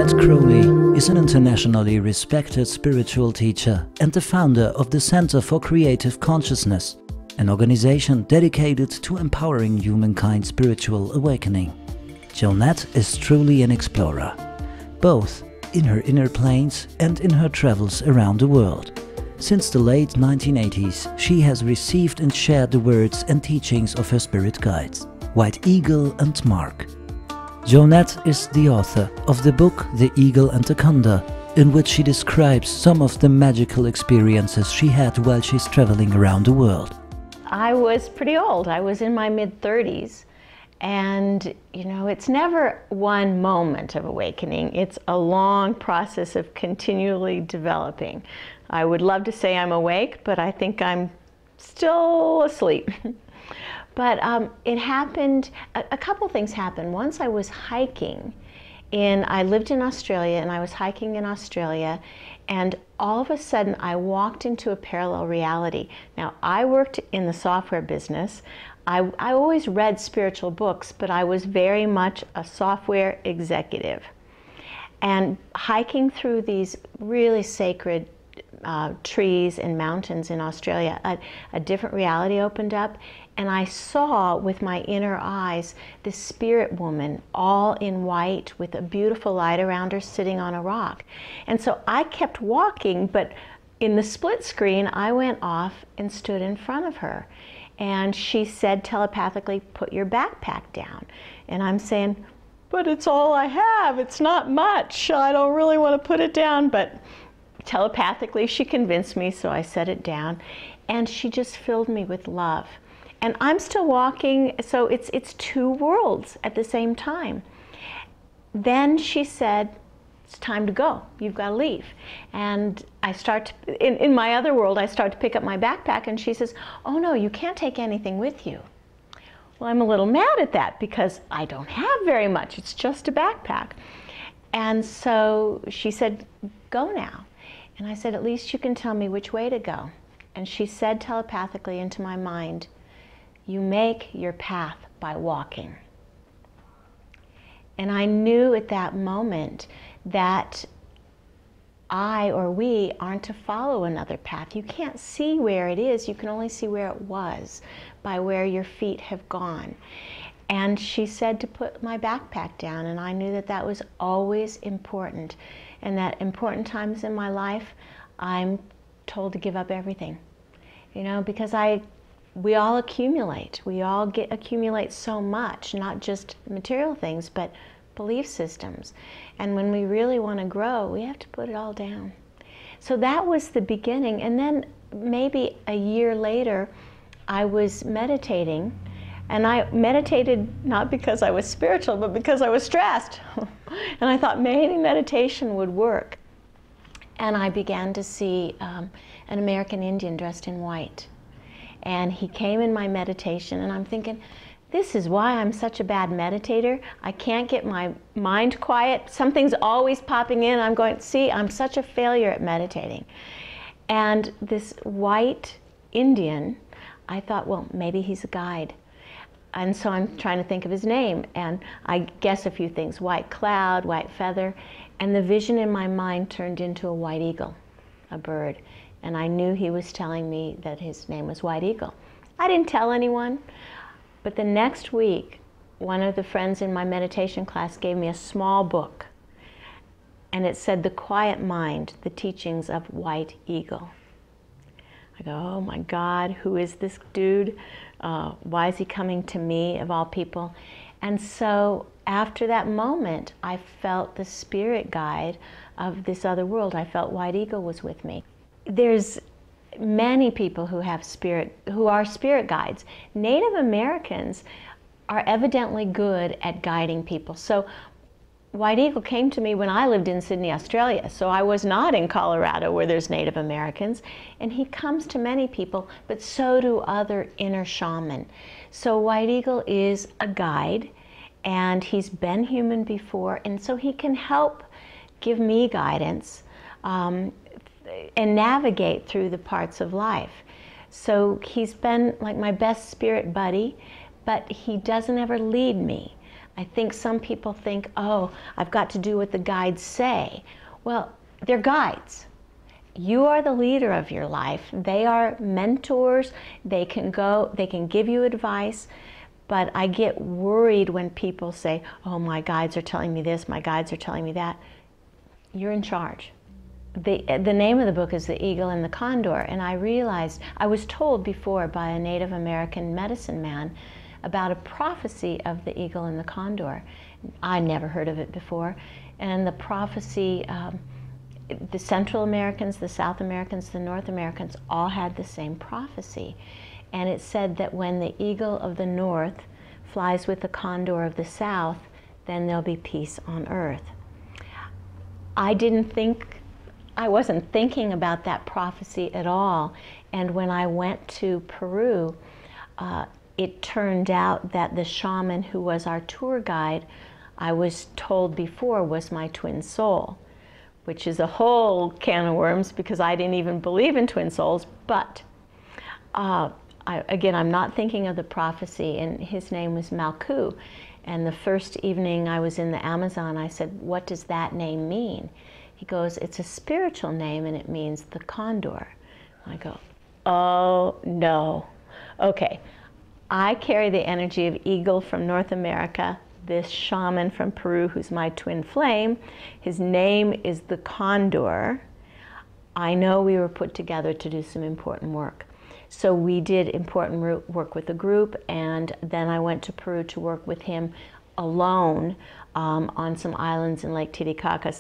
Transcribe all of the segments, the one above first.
Jonette Crowley is an internationally respected spiritual teacher and the founder of the Center for Creative Consciousness, an organization dedicated to empowering humankind's spiritual awakening. Jonette is truly an explorer, both in her inner planes and in her travels around the world. Since the late 1980s, she has received and shared the words and teachings of her spirit guides, White Eagle and Mark. Jonette is the author of the book The Eagle and the Condor, in which she describes some of the magical experiences she had while she's traveling around the world. I was pretty old. I was in my mid-30s. And, you know, it's never one moment of awakening. It's a long process of continually developing. I would love to say I'm awake, but I think I'm still asleep. But it happened, a couple things happened. Once I was hiking I lived in Australia, and I was hiking in Australia, and all of a sudden I walked into a parallel reality. Now, I worked in the software business. I always read spiritual books, but I was very much a software executive. And hiking through these really sacred trees and mountains in Australia, a different reality opened up, and I saw with my inner eyes this spirit woman all in white with a beautiful light around her sitting on a rock. And so I kept walking, but in the split screen I went off and stood in front of her. And she said telepathically, "Put your backpack down." And I'm saying, "But it's all I have. It's not much. I don't really want to put it down." But telepathically she convinced me, so I set it down. And she just filled me with love. And I'm still walking, so it's two worlds at the same time. Then she said, "It's time to go. You've got to leave." And I start to, in my other world, I start to pick up my backpack, and she says, "Oh no, you can't take anything with you." Well, I'm a little mad at that because I don't have very much. It's just a backpack. And so she said, "Go now." And I said, "At least you can tell me which way to go." And she said telepathically into my mind, "You make your path by walking." And I knew at that moment that I or we aren't to follow another path. You can't see where it is. You can only see where it was by where your feet have gone. And she said to put my backpack down, and I knew that that was always important. And that important times in my life, I'm told to give up everything. You know, because we all accumulate. We all accumulate so much, not just material things, but belief systems. And when we really want to grow, we have to put it all down. So that was the beginning. And then maybe a year later, I was meditating. And I meditated not because I was spiritual, but because I was stressed. And I thought maybe meditation would work. And I began to see an American Indian dressed in white. And he came in my meditation, and I'm thinking, this is why I'm such a bad meditator. I can't get my mind quiet. Something's always popping in. I'm going, see, I'm such a failure at meditating. And this white Indian, I thought, well, maybe he's a guide. And so I'm trying to think of his name, and I guess a few things, white cloud, white feather, and the vision in my mind turned into a white eagle, a bird. And I knew he was telling me that his name was White Eagle. I didn't tell anyone, but the next week, one of the friends in my meditation class gave me a small book, and it said, "The Quiet Mind, the Teachings of White Eagle." I go, oh my God, who is this dude? Why is he coming to me, of all people? And so after that moment, I felt the spirit guide of this other world. I felt White Eagle was with me. There's many people who are spirit guides. Native Americans are evidently good at guiding people. So White Eagle came to me when I lived in Sydney, Australia. So I was not in Colorado where there's Native Americans. And he comes to many people, but so do other inner shaman. So White Eagle is a guide, and he's been human before, and so he can help give me guidance and navigate through the parts of life. So he's been like my best spirit buddy, but he doesn't ever lead me. I think some people think, oh, I've got to do what the guides say. Well, they're guides. You are the leader of your life. They are mentors. They can give you advice. But I get worried when people say, oh, my guides are telling me this, my guides are telling me that. You're in charge. The name of the book is The Eagle and the Condor, and I realized, I was told before by a Native American medicine man about a prophecy of the eagle and the condor. I never heard of it before. And the prophecy, the Central Americans, the South Americans, the North Americans all had the same prophecy. And it said that when the eagle of the North flies with the condor of the South, then there'll be peace on earth. I wasn't thinking about that prophecy at all. And when I went to Peru, it turned out that the shaman who was our tour guide, I was told before, was my twin soul, which is a whole can of worms because I didn't even believe in twin souls. But again, I'm not thinking of the prophecy, and his name was Malku. And the first evening I was in the Amazon, I said, what does that name mean? He goes, it's a spiritual name and it means the condor. I go, oh no. Okay, I carry the energy of eagle from North America, this shaman from Peru who's my twin flame. His name is the condor. I know we were put together to do some important work. So we did important work with a group, and then I went to Peru to work with him alone on some islands in Lake Titicaca.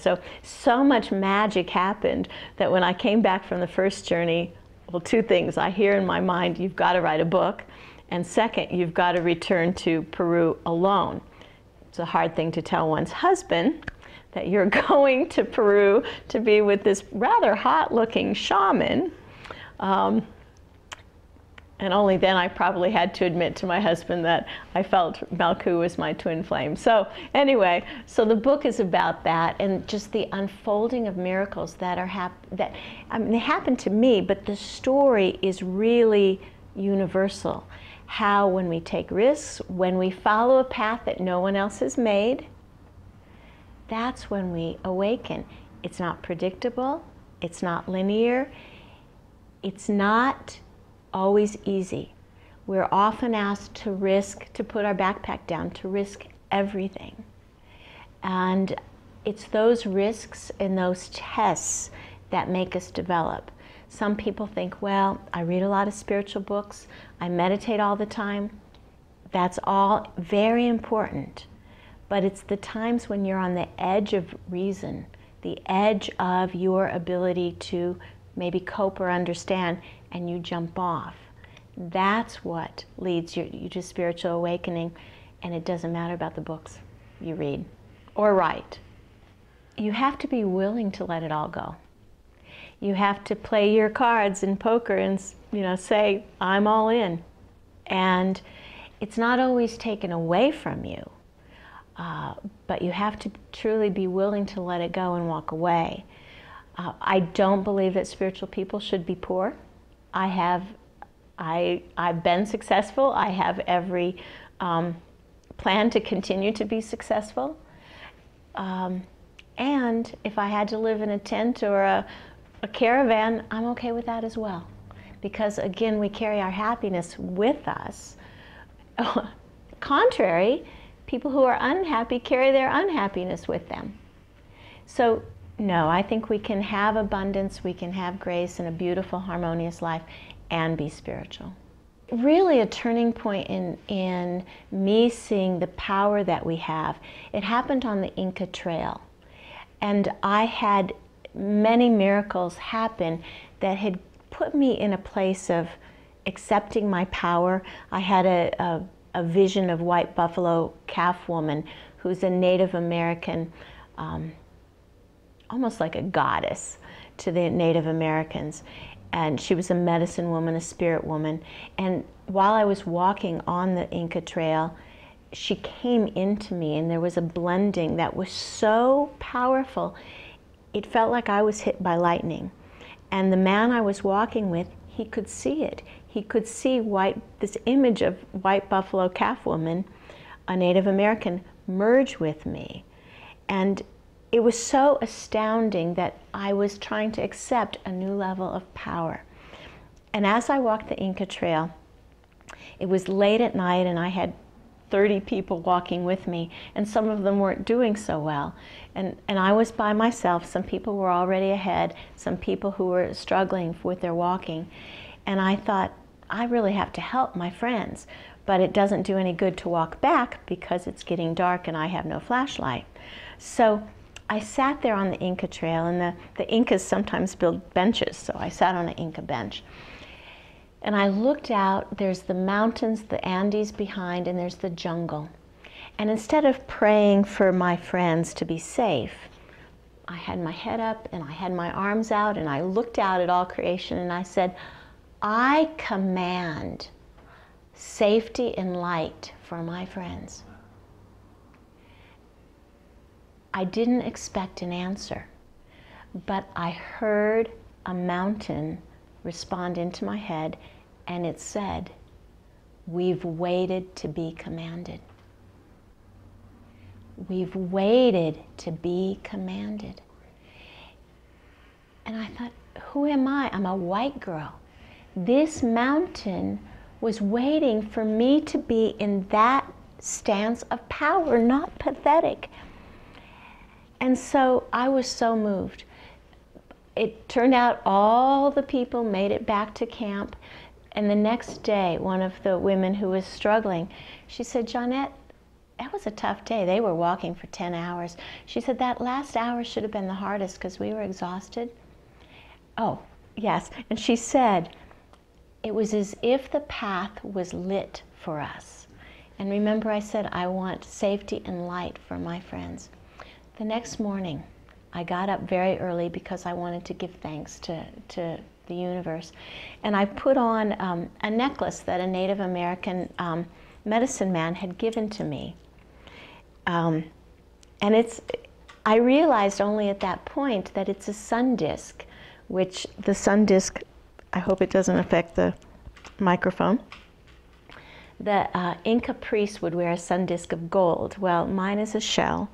So much magic happened that when I came back from the first journey, well, two things. I hear in my mind, you've got to write a book, and second, you've got to return to Peru alone. It's a hard thing to tell one's husband, that you're going to Peru to be with this rather hot-looking shaman. And only then I probably had to admit to my husband that I felt Malku was my twin flame. So anyway, so the book is about that, and just the unfolding of miracles that are they happen to me, but the story is really universal. How when we take risks, when we follow a path that no one else has made, that's when we awaken. It's not predictable, it's not linear, it's not always easy. We're often asked to risk, to put our backpack down, to risk everything. And it's those risks and those tests that make us develop. Some people think, well, I read a lot of spiritual books, I meditate all the time. That's all very important. But it's the times when you're on the edge of reason, the edge of your ability to maybe cope or understand, and you jump off. That's what leads you to spiritual awakening, and it doesn't matter about the books you read or write. You have to be willing to let it all go. You have to play your cards in poker and say, I'm all in. And it's not always taken away from you, but you have to truly be willing to let it go and walk away. I don't believe that spiritual people should be poor. I've been successful. I have every plan to continue to be successful. And if I had to live in a tent or a caravan, I'm okay with that as well. Because again, we carry our happiness with us. Contrary, people who are unhappy carry their unhappiness with them. So no, I think we can have abundance, we can have grace and a beautiful, harmonious life and be spiritual. Really a turning point in me seeing the power that we have. It happened on the Inca Trail. And I had many miracles happen that had put me in a place of accepting my power. I had a vision of white buffalo calf woman who's a Native American, almost like a goddess to the Native Americans. And she was a medicine woman, a spirit woman. And while I was walking on the Inca Trail, she came into me, and there was a blending that was so powerful. It felt like I was hit by lightning. And the man I was walking with, he could see it. He could see this image of white buffalo calf woman a Native American, merge with me. And it was so astounding that I was trying to accept a new level of power. And as I walked the Inca Trail, it was late at night and I had 30 people walking with me, and some of them weren't doing so well. And I was by myself. Some people were already ahead, some people who were struggling with their walking. And I thought, I really have to help my friends, but it doesn't do any good to walk back because it's getting dark and I have no flashlight. So I sat there on the Inca Trail, and the Incas sometimes build benches, so I sat on an Inca bench. And I looked out, there's the mountains, the Andes behind, and there's the jungle. And instead of praying for my friends to be safe, I had my head up and I had my arms out and I looked out at all creation and I said, I command safety and light for my friends. I didn't expect an answer, but I heard a mountain respond into my head, and it said, we've waited to be commanded. We've waited to be commanded. And I thought, who am I? I'm a white girl. This mountain was waiting for me to be in that stance of power, not pathetic. And so I was so moved. It turned out all the people made it back to camp. And the next day, one of the women who was struggling, she said, Jonette, that was a tough day. They were walking for 10 hours. She said, that last hour should have been the hardest because we were exhausted. Oh, yes. And she said, it was as if the path was lit for us. And remember I said, I want safety and light for my friends. The next morning, I got up very early because I wanted to give thanks to the universe. And I put on a necklace that a Native American medicine man had given to me. And I realized only at that point that it's a sun disk, which the sun disk, I hope it doesn't affect the microphone. The Inca priests would wear a sun disk of gold. Well, mine is a shell,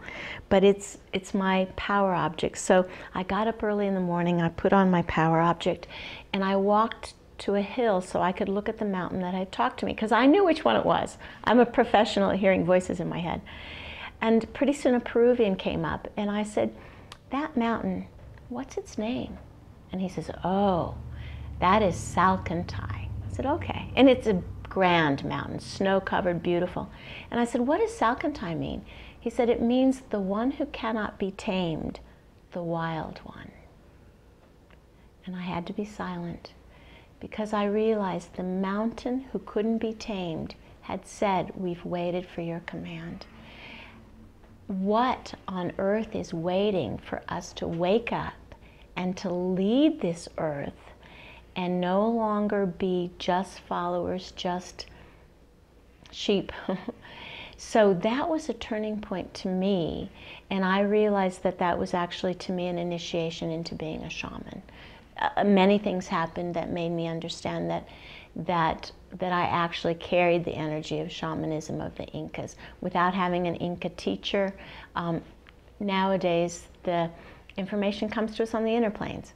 but it's my power object. So I got up early in the morning, I put on my power object, and I walked to a hill so I could look at the mountain that had talked to me, because I knew which one it was. I'm a professional at hearing voices in my head. And pretty soon a Peruvian came up, and I said, that mountain, what's its name? And he says, oh, that is Salcantay. I said, okay. And it's a grand mountain, snow-covered, beautiful. And I said, what does Salcantay mean? He said, it means the one who cannot be tamed, the wild one. And I had to be silent because I realized the mountain who couldn't be tamed had said, we've waited for your command. What on earth is waiting for us to wake up and to lead this earth and no longer be just followers, just sheep? So that was a turning point to me, and I realized that that was actually to me an initiation into being a shaman. Many things happened that made me understand that I actually carried the energy of shamanism of the Incas. Without having an Inca teacher, nowadays the information comes to us on the inner planes.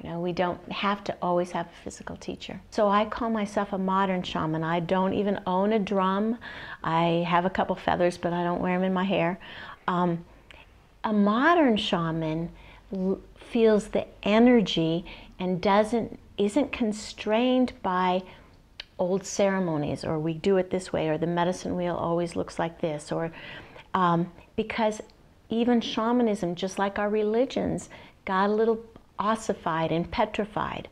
You know, we don't have to always have a physical teacher. So I call myself a modern shaman. I don't even own a drum. I have a couple feathers, but I don't wear them in my hair. A modern shaman feels the energy and isn't constrained by old ceremonies, or we do it this way, or the medicine wheel always looks like this, or because even shamanism, just like our religions, got a little ossified and petrified.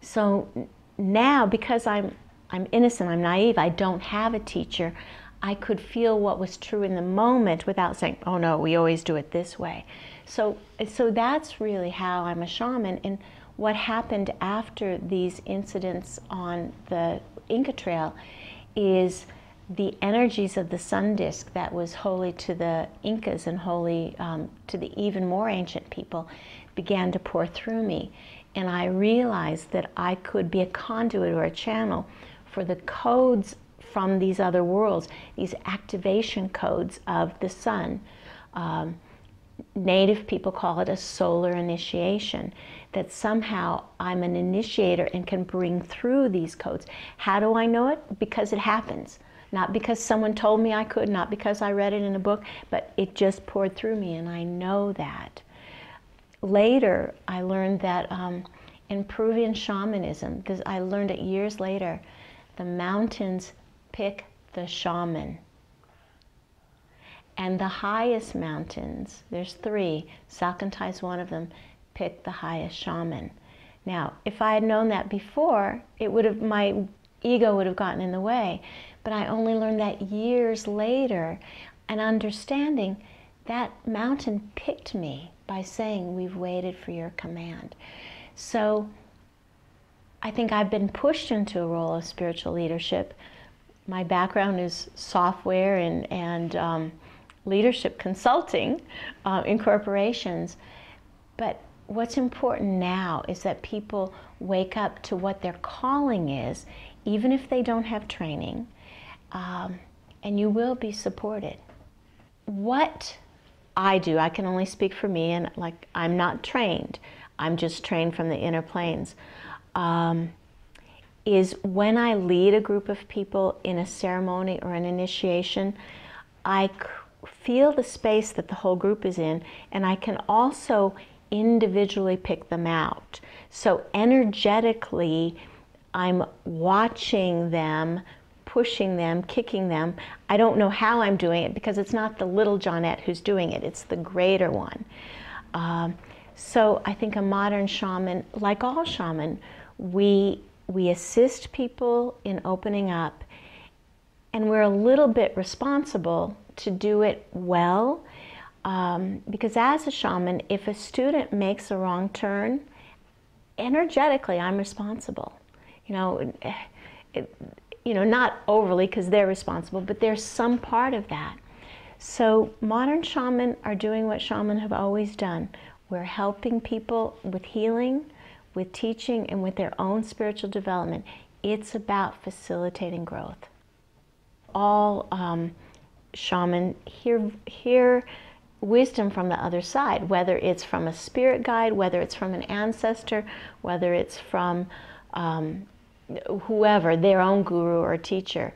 So now, because I'm innocent, I'm naive, I don't have a teacher, I could feel what was true in the moment without saying, oh no, we always do it this way. So that's really how I'm a shaman. And what happened after these incidents on the Inca Trail is the energies of the sun disk that was holy to the Incas and holy to the even more ancient people began to pour through me. And I realized that I could be a conduit or a channel for the codes from these other worlds, these activation codes of the sun. Native people call it a solar initiation, that somehow I'm an initiator and can bring through these codes. How do I know it? Because it happens. Not because someone told me I could, not because I read it in a book, but it just poured through me, and I know that. Later, I learned that in Peruvian shamanism, because I learned it years later, the mountains pick the shaman. And the highest mountains, there's 3, Salcantay is one of them, pick the highest shaman. Now, if I had known that before, my ego would have gotten in the way. But I only learned that years later, and understanding that mountain picked me by saying, we've waited for your command. So I think I've been pushed into a role of spiritual leadership. My background is software and leadership consulting in corporations. But what's important now is that people wake up to what their calling is, even if they don't have training, and you will be supported. What I do, I can only speak for me, and like, I'm not trained, I'm just trained from the inner planes, is when I lead a group of people in a ceremony or an initiation, I feel the space that the whole group is in, and I can also individually pick them out. So energetically, I'm watching them, pushing them, kicking them. I don't know how I'm doing it, because it's not the little Jonette who's doing it, it's the greater one. So I think a modern shaman, like all shaman, we assist people in opening up, and we're a little bit responsible to do it well, because as a shaman, if a student makes a wrong turn, energetically I'm responsible. Not overly, because they're responsible, but there's some part of that. So modern shaman are doing what shamans have always done. We're helping people with healing, with teaching, and with their own spiritual development. It's about facilitating growth. All shaman hear wisdom from the other side, whether it's from a spirit guide, whether it's from an ancestor, whether it's from whoever, their own guru or teacher.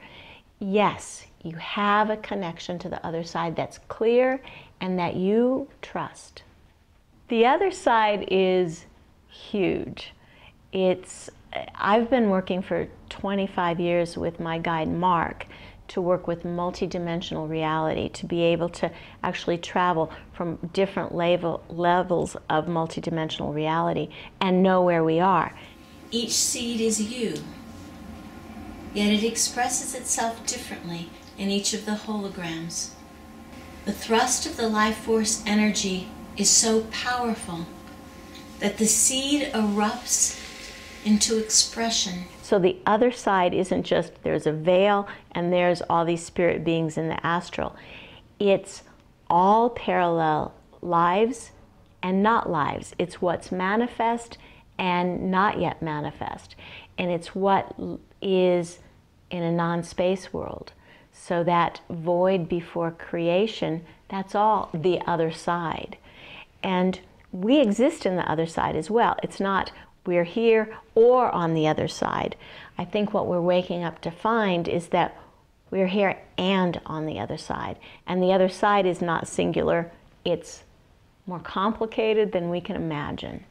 Yes, you have a connection to the other side that's clear and that you trust. The other side is huge. I've been working for 25 years with my guide Mark to work with multidimensional reality, to be able to actually travel from different levels of multidimensional reality and know where we are. Each seed is you, yet it expresses itself differently in each of the holograms. The thrust of the life force energy is so powerful that the seed erupts into expression. So the other side isn't just there's a veil and there's all these spirit beings in the astral. It's all parallel lives and not lives. It's what's manifest and not yet manifest. And it's what is in a non-space world. So that void before creation, that's all the other side. And we exist in the other side as well. It's not we're here or on the other side. I think what we're waking up to find is that we're here and on the other side. And the other side is not singular. It's more complicated than we can imagine.